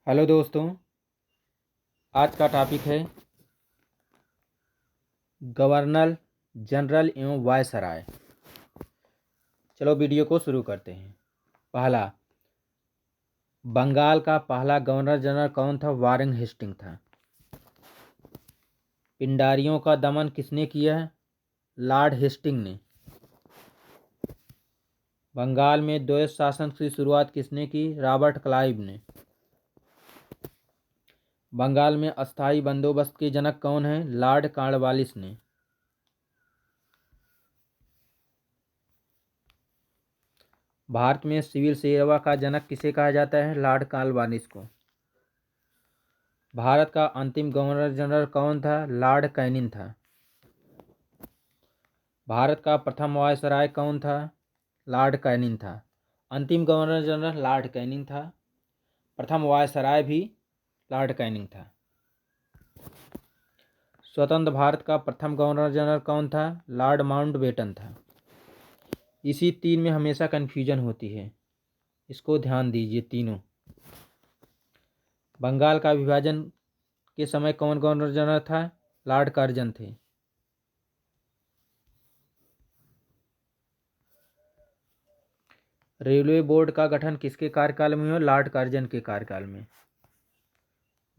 Hello दोस्तों। आज का टॉपिक है गवर्नर जनरल एवं वायसराय। चलो वीडियो को शुरू करते हैं। पहला, बंगाल का पहला गवर्नर जनरल कौन था? वारेन हेस्टिंग था। पिंडारियों का दमन किसने किया है? लॉर्ड हेस्टिंग ने। बंगाल में द्वैत शासन की शुरुआत किसने की? रॉबर्ट क्लाइव ने। बंगाल में अस्थायी बंदोबस्त के जनक कौन हैं? लॉर्ड कॉर्नवालिस ने। भारत में सिविल सेवा का जनक किसे कहा जाता है? लॉर्ड कॉर्नवालिस को। भारत का अंतिम गवर्नर जनरल कौन था? लॉर्ड कैनिंग था। भारत का प्रथम वायसराय कौन था? लॉर्ड कैनिंग था। अंतिम गवर्नर जनरल लॉर्ड कैनिंग था। प्रथम वायसराय भी लॉर्ड कैनिंग था। स्वतंत्र भारत का प्रथम गवर्नर जनरल कौन था? लॉर्ड माउंटबेटन था। इसी तीन में हमेशा कन्फ्यूजन होती है, इसको ध्यान दीजिए तीनों। बंगाल का विभाजन के समय कौन गवर्नर जनरल था? लॉर्ड कर्जन थे। रेलवे बोर्ड का गठन किसके कार्यकाल में हुआ? लॉर्ड कर्जन के कार्यकाल में।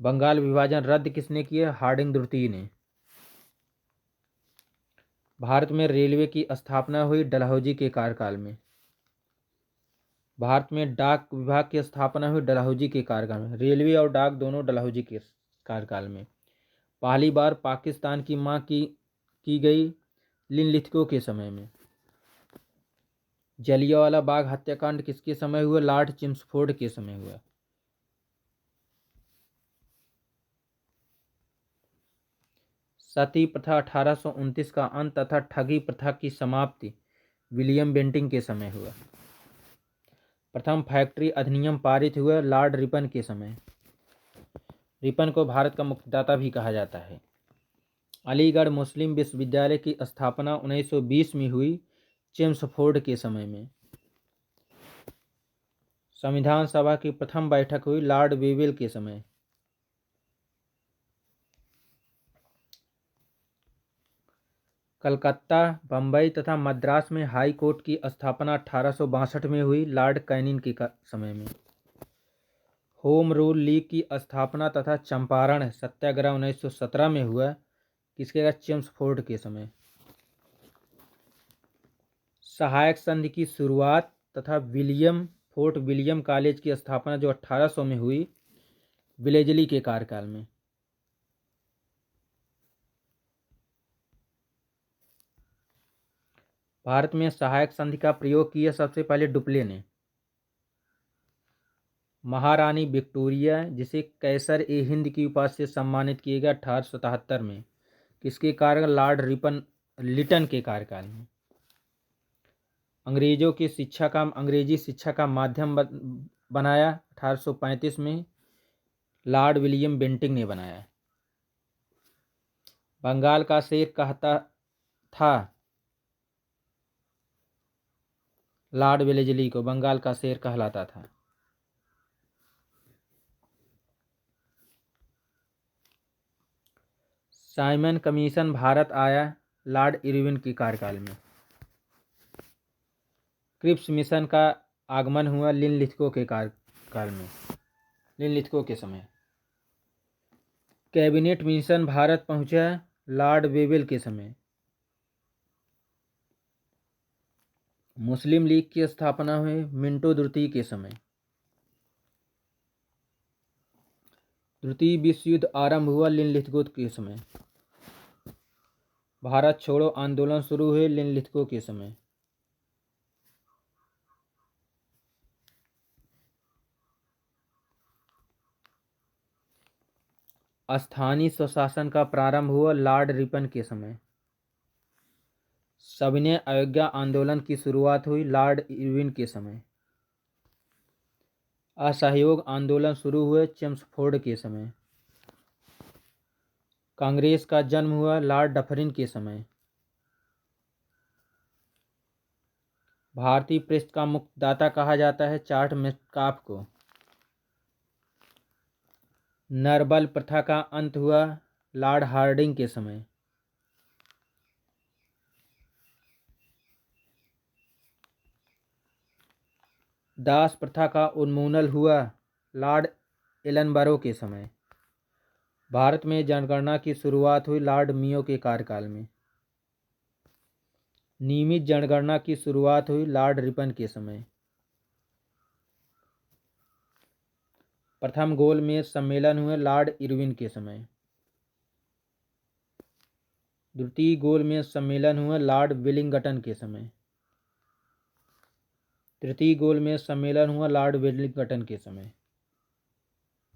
बंगाल विभाजन रद्द किसने किया? हार्डिंग द्वितीय ने। भारत में रेलवे की स्थापना हुई डलहौजी के कार्यकाल में। भारत में डाक विभाग की स्थापना हुई डलहौजी के कार्यकाल में। रेलवे और डाक दोनों डलहौजी के कार्यकाल में। पहली बार पाकिस्तान की मांग की गई निम्नलिखितों के समय में। जलियांवाला बाग हत्याकांड किसके समय हुआ? लॉर्ड चिम्सफोर्ड के समय हुआ। सती प्रथा 1829 का अंत तथा ठगी प्रथा की समाप्ति विलियम बेंटिंग के समय हुआ। प्रथम फैक्ट्री अधिनियम पारित हुआ लॉर्ड रिपन के समय। रिपन को भारत का मुक्तिदाता भी कहा जाता है। अलीगढ़ मुस्लिम विश्वविद्यालय की स्थापना 1920 में हुई चेम्सफोर्ड के समय में। संविधान सभा की प्रथम बैठक हुई लॉर्ड वेवेल के समय। कलकत्ता, बम्बई तथा मद्रास में हाई कोर्ट की स्थापना 1862 में हुई लॉर्ड कैनिंग के समय में। होम रूल लीग की स्थापना तथा चंपारण सत्याग्रह 1917 में हुआ किसके? चेम्सफोर्ड के समय। सहायक संधि की शुरुआत तथा फोर्ट विलियम कॉलेज की स्थापना जो 1800 में हुई विलेजली के कार्यकाल में। भारत में सहायक संधि का प्रयोग किया सबसे पहले डुप्ले ने। महारानी विक्टोरिया जिसे कैसर ए हिंद की उपाधि से सम्मानित किया गया 1877 में किसके कारण? लॉर्ड लिटन के कार्यकाल में। अंग्रेजी शिक्षा का माध्यम बनाया 1835 में लॉर्ड विलियम बेंटिंग ने बनाया। बंगाल का शेर कहता था लॉर्ड वेलेजली को, बंगाल का शेर कहलाता था। साइमन कमीशन भारत आया लॉर्ड इरविन के कार्यकाल में। क्रिप्स मिशन का आगमन हुआ निम्नलिखितों के कार्यकाल में, निम्नलिखितों के समय। कैबिनेट मिशन भारत पहुंचा लॉर्ड वेवेल के समय। मुस्लिम लीग की स्थापना हुई मिंटो द्वितीय के समय। द्वितीय विश्व युद्ध आरंभ हुआ निम्नलिखितों के समय। भारत छोड़ो आंदोलन शुरू हुए निम्नलिखितों के समय। स्थानीय स्वशासन का प्रारंभ हुआ लॉर्ड रिपन के समय। सविनय अवज्ञा आंदोलन की शुरुआत हुई लॉर्ड इरविन के समय। असहयोग आंदोलन शुरू हुए चेम्सफोर्ड के समय। कांग्रेस का जन्म हुआ लॉर्ड डफरिन के समय। भारतीय प्रेस का मुक्तिदाता कहा जाता है चार्ल्स मेटकाफ को। नरबल प्रथा का अंत हुआ लॉर्ड हार्डिंग के समय। दास प्रथा का उन्मूलन हुआ लॉर्ड एलनबरो के समय। भारत में जनगणना की शुरुआत हुई लॉर्ड मियो के कार्यकाल में। नियमित जनगणना की शुरुआत हुई लॉर्ड रिपन के समय। प्रथम गोलमेज सम्मेलन हुए लॉर्ड इरविन के समय। द्वितीय गोलमेज सम्मेलन हुआ लॉर्ड विलिंगटन के समय। तृतीय गोलमेज सम्मेलन हुआ लॉर्ड विलिंगटन के समय।